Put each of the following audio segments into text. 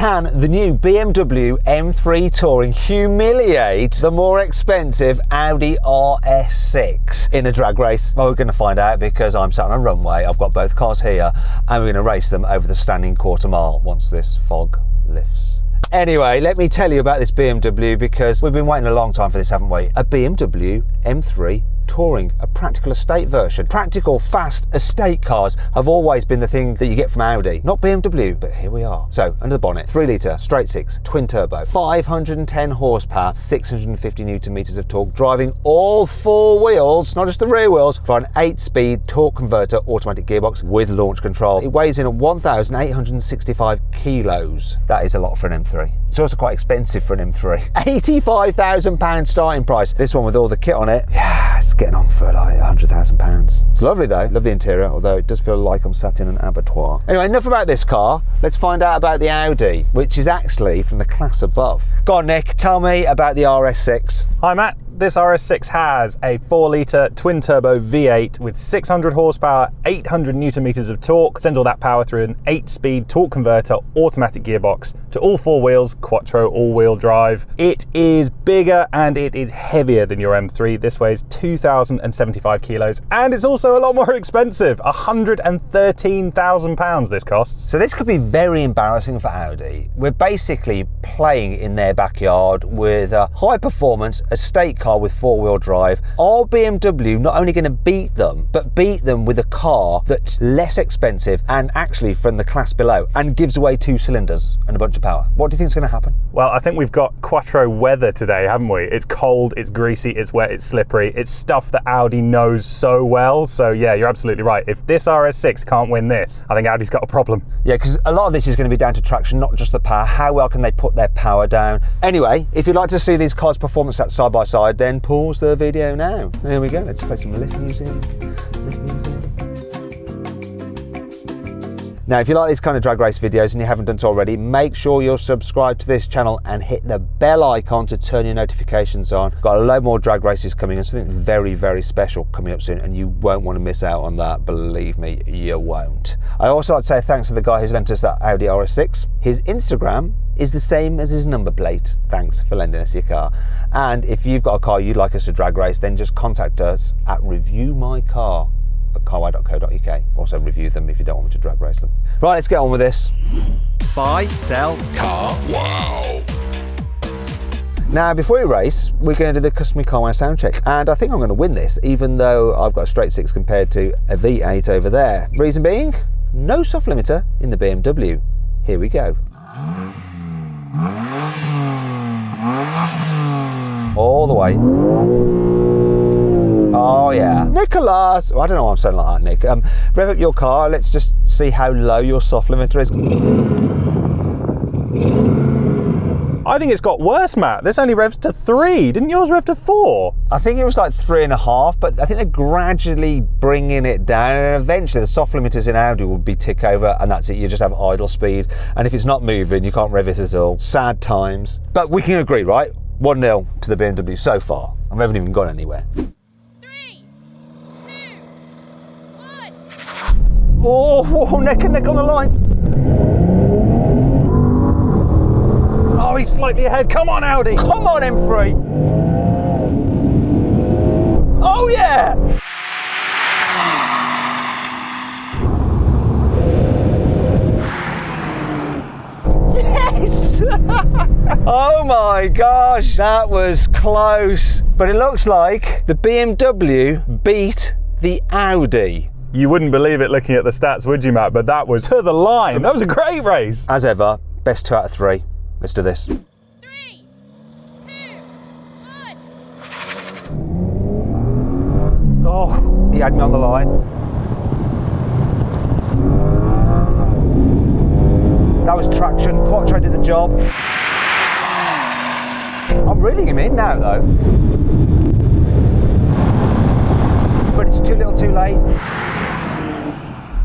Can the new BMW M3 Touring humiliate the more expensive Audi RS6 in a drag race? Well, we're going to find out because I'm sat on a runway. I've got both cars here and we're going to race them over the standing quarter mile once this fog lifts. Anyway, let me tell you about this BMW because we've been waiting a long time for this, haven't we? A BMW M3 Touring, a practical estate version. Practical, fast estate cars have always been the thing that you get from Audi. Not BMW, but here we are. So, under the bonnet, 3 litre, straight six, twin turbo, 510 horsepower, 650 newton meters of torque, driving all 4 wheels, not just the rear wheels, for an 8-speed torque converter automatic gearbox with launch control. It weighs in at 1,865 kilos. That is a lot for an M3. It's also quite expensive for an M3. £85,000 starting price. This one with all the kit on it, yeah, it's getting on for like £100,000. It's lovely though, love the interior, although it does feel like I'm sat in an abattoir. Anyway, enough about this car. Let's find out about the Audi, which is actually from the class above. Go on, Nick, tell me about the RS6. Hi, Matt. This RS6 has a 4-litre twin-turbo V8 with 600 horsepower, 800 newton meters of torque. Sends all that power through an 8-speed torque converter automatic gearbox to all 4 wheels, Quattro all-wheel drive. It is bigger and it is heavier than your M3. This weighs 2,075 kilos, and it's also a lot more expensive. £113,000 this costs. So this could be very embarrassing for Audi. We're basically playing in their backyard with a high-performance estate car with 4-wheel drive. Are BMW not only going to beat them, but beat them with a car that's less expensive and actually from the class below and gives away 2 cylinders and a bunch of power? What do you think is going to happen? Well, I think we've got Quattro weather today, haven't we? It's cold, it's greasy, it's wet, it's slippery. It's stuff that Audi knows so well. So yeah, you're absolutely right. If this RS6 can't win this, I think Audi's got a problem. Yeah, because a lot of this is going to be down to traction, not just the power. How well can they put their power down? Anyway, if you'd like to see these cars' performance stats side by side, then pause the video now. There we go, let's play some lift music. Now, if you like these kind of drag race videos and you haven't done so already, make sure you're subscribed to this channel and hit the bell icon to turn your notifications on. Got a load more drag races coming and something very, very special coming up soon, and you won't want to miss out on that. Believe me, you won't. I also like to say thanks to the guy who's lent us that Audi RS6. His Instagram is the same as his number plate. Thanks for lending us your car. And if you've got a car you'd like us to drag race, then just contact us at reviewmycar@carwow.co.uk. Also review them if you don't want me to drag race them. Right, let's get on with this. Buy, sell, carwow. Now, before we race, we're going to do the customary carwow sound check, and I think I'm going to win this, even though I've got a straight 6 compared to a V8 over there. Reason being, no soft limiter in the BMW. Here we go. All the way. Oh yeah. Nicholas! I don't know why I'm saying like that, Nick. Rev up your car. Let's just see how low your soft limiter is. I think it's got worse, Matt. This only revs to 3. Didn't yours rev to 4? I think it was like 3.5, but I think they're gradually bringing it down, and eventually the soft limiters in Audi will be tick over, and that's it. You just have idle speed, and if it's not moving, you can't rev it at all. Sad times. But we can agree, right? 1-0 to the BMW so far, and we haven't even gone anywhere. 3, 2, 1. Oh, neck and neck on the line. Oh, he's slightly ahead. Come on, Audi. Come on, M3. Oh, yeah. Yes. Oh, my gosh. That was close. But it looks like the BMW beat the Audi. You wouldn't believe it looking at the stats, would you, Matt? But that was to the line. That was a great race. As ever, best 2 out of 3. Let's do this. 3, 2, 1. Oh, he had me on the line. That was traction. Quattro did the job. I'm reeling him in now, though. But it's too little too late.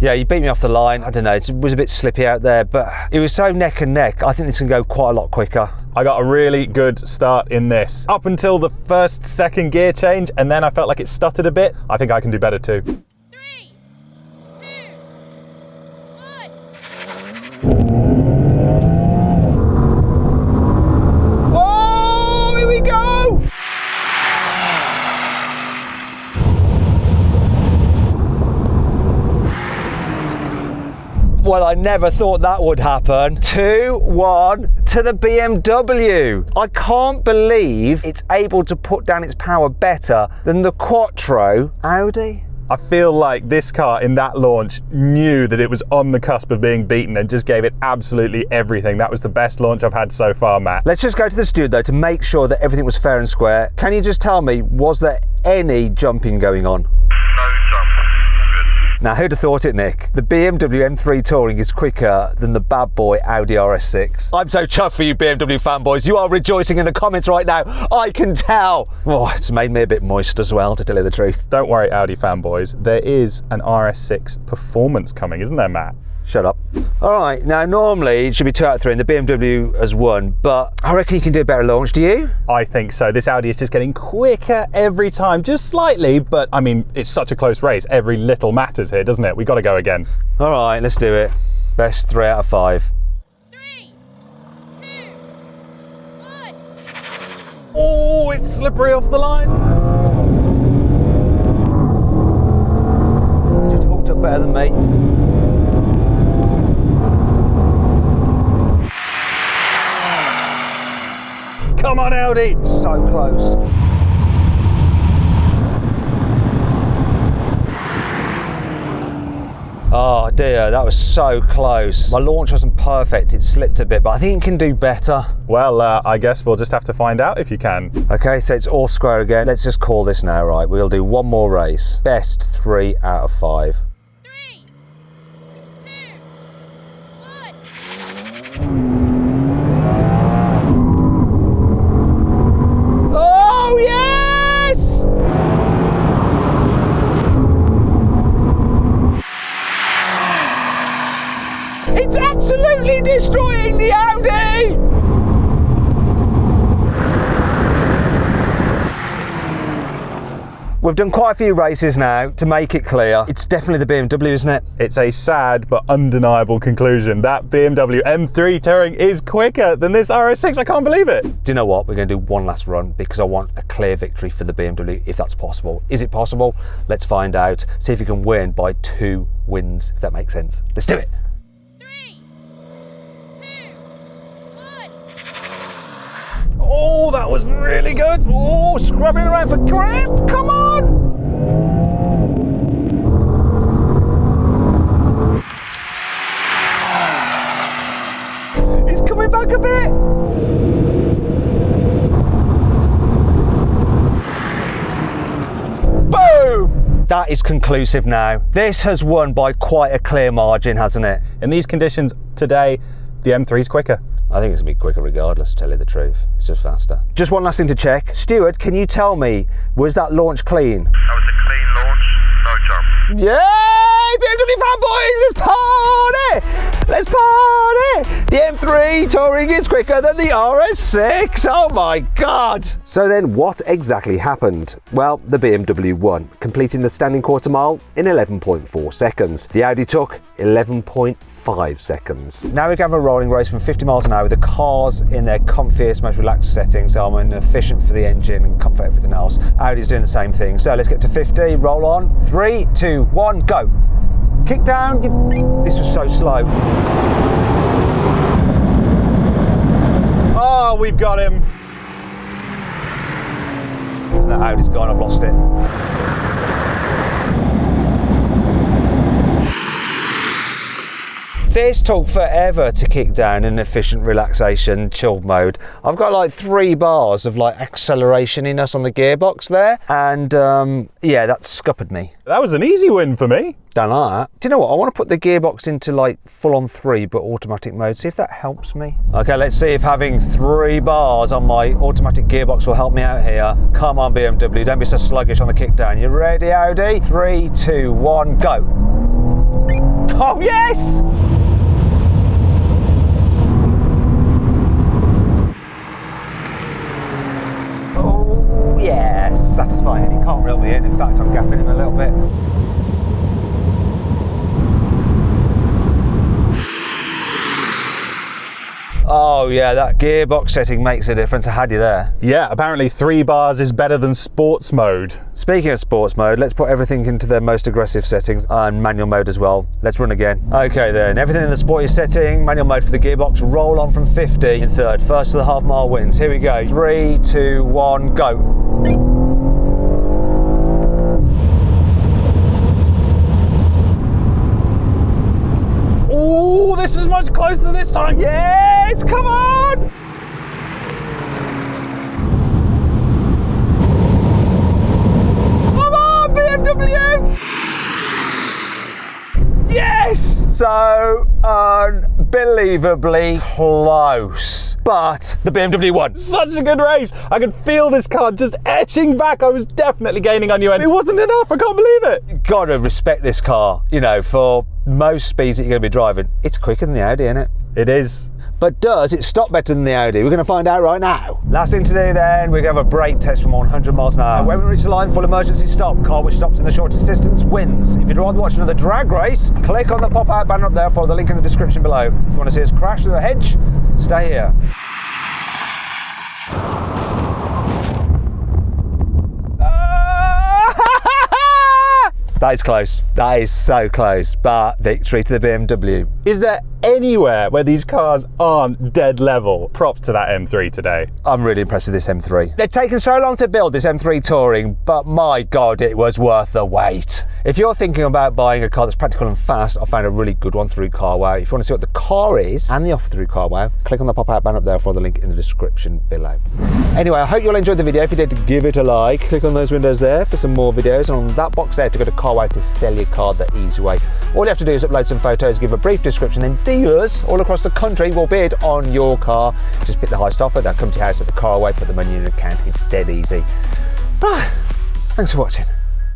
Yeah, you beat me off the line. I don't know, it was a bit slippy out there, but it was so neck and neck. I think this can go quite a lot quicker. I got a really good start in this. Up until the second gear change, and then I felt like it stuttered a bit. I think I can do better too. 3, 2, 1. Well, I never thought that would happen. 2-1 to the BMW. I can't believe it's able to put down its power better than the Quattro AWD. I feel like this car in that launch knew that it was on the cusp of being beaten and just gave it absolutely everything. That was the best launch I've had so far, Matt. Let's just go to the studio to make sure that everything was fair and square. Can you just tell me, was there any jumping going on? Now, who'd have thought it, Nick? The BMW M3 Touring is quicker than the bad boy Audi RS6. I'm so chuffed for you BMW fanboys. You are rejoicing in the comments right now. I can tell. Oh, it's made me a bit moist as well, to tell you the truth. Don't worry, Audi fanboys. There is an RS6 performance coming, isn't there, Matt? Shut up. All right, now normally it should be 2 out of 3 and the BMW has won, but I reckon you can do a better launch, do you? I think so. This Audi is just getting quicker every time, just slightly, but I mean, it's such a close race. Every little matters here, doesn't it? We got to go again. All right, let's do it. Best 3 out of 5. 3, 2, 1. Oh, it's slippery off the line. You just hooked up better than me. Come on, Audi. So close. Oh dear, that was so close. My launch wasn't perfect, it slipped a bit, but I think it can do better. Well, I guess we'll just have to find out if you can. Okay, so it's all square again. Let's just call this now, right? We'll do one more race. Best 3 out of 5. 3, 2, 1. Oh yes! It's absolutely destroying the Audi! We've done quite a few races now to make it clear. It's definitely the BMW, isn't it? It's a sad but undeniable conclusion. That BMW M3 Touring is quicker than this RS6. I can't believe it. Do you know what? We're going to do one last run because I want a clear victory for the BMW, if that's possible. Is it possible? Let's find out. See if you can win by 2 wins, if that makes sense. Let's do it. 3, 2, 1. Oh, that was really good. Oh, scrubbing around for grip. Come on. He's coming back a bit. Boom. That is conclusive now. This has won by quite a clear margin, hasn't it? In these conditions today, the M3 is quicker. I think it's going to be quicker regardless, to tell you the truth. It's just faster. Just one last thing to check. Stuart, can you tell me, was that launch clean? That was a clean launch, no jump. Yay! BMW fanboys, let's party! Let's party! The M3 Touring is quicker than the RS6. Oh my God! So then what exactly happened? Well, the BMW won, completing the standing quarter mile in 11.4 seconds. The Audi took 11.5 seconds. Now we can have a rolling race from 50 miles an hour with the cars in their comfiest, most relaxed settings. So I'm efficient for the engine and comfort everything else. Audi's doing the same thing. So let's get to 50, roll on. 3, 2, 1, go. Kick down. This was so slow. Oh, we've got him. And that Audi's gone, I've lost it. This took forever to kick down in efficient relaxation chilled mode. I've got like 3 bars of like acceleration-iness on the gearbox there, and yeah, that scuppered me. That was an easy win for me. Don't like that. Do you know what? I want to put the gearbox into like full-on 3 but automatic mode, see if that helps me. Okay, let's see if having 3 bars on my automatic gearbox will help me out here. Come on BMW, don't be so sluggish on the kick down. You ready, Audi? 3, 2, 1, go. Oh yes! Oh yes, satisfying. He can't reel me in. In fact, I'm gapping him a little bit. Oh yeah, that gearbox setting makes a difference. I had you there. Yeah, apparently 3 bars is better than sports mode. Speaking of sports mode, let's put everything into their most aggressive settings and manual mode as well. Let's run again. Okay then, everything in the sporty setting, manual mode for the gearbox, roll on from 50 in third. First to the half mile wins. Here we go. 3, 2, 1, go. Oh, this is much closer this time. Yes, come on! Come on, BMW! Yes! So unbelievably close. But the BMW won. Such a good race. I could feel this car just etching back. I was definitely gaining on you, and it wasn't enough. I can't believe it. Gotta respect this car, you know, for most speeds that you're going to be driving. It's quicker than the Audi, isn't it? It is. But does it stop better than the Audi? We're going to find out right now. Last thing to do then, we're going to have a brake test from 100 miles an hour. When we reach the line, full emergency stop. Car which stops in the shortest distance wins. If you'd rather watch another drag race, click on the pop-out banner up there, follow the link in the description below. If you want to see us crash through the hedge, stay here. That is close. That is so close, but victory to the BMW. Is there anywhere where these cars aren't dead level? Props to that M3 today. I'm really impressed with this M3. They've taken so long to build this M3 Touring, but my God, it was worth the wait. If you're thinking about buying a car that's practical and fast, I found a really good one through Carwow. If you want to see what the car is and the offer through Carwow, click on the pop-out banner up there for the link in the description below. Anyway, I hope you all enjoyed the video. If you did, give it a like. Click on those windows there for some more videos, and on that box there to go to Carwow to sell your car the easy way. All you have to do is upload some photos, give a brief description, then dealers all across the country will bid on your car. Just pick the highest offer, they'll come to your house at the Carwow, put the money in your account. It's dead easy. Thanks for watching.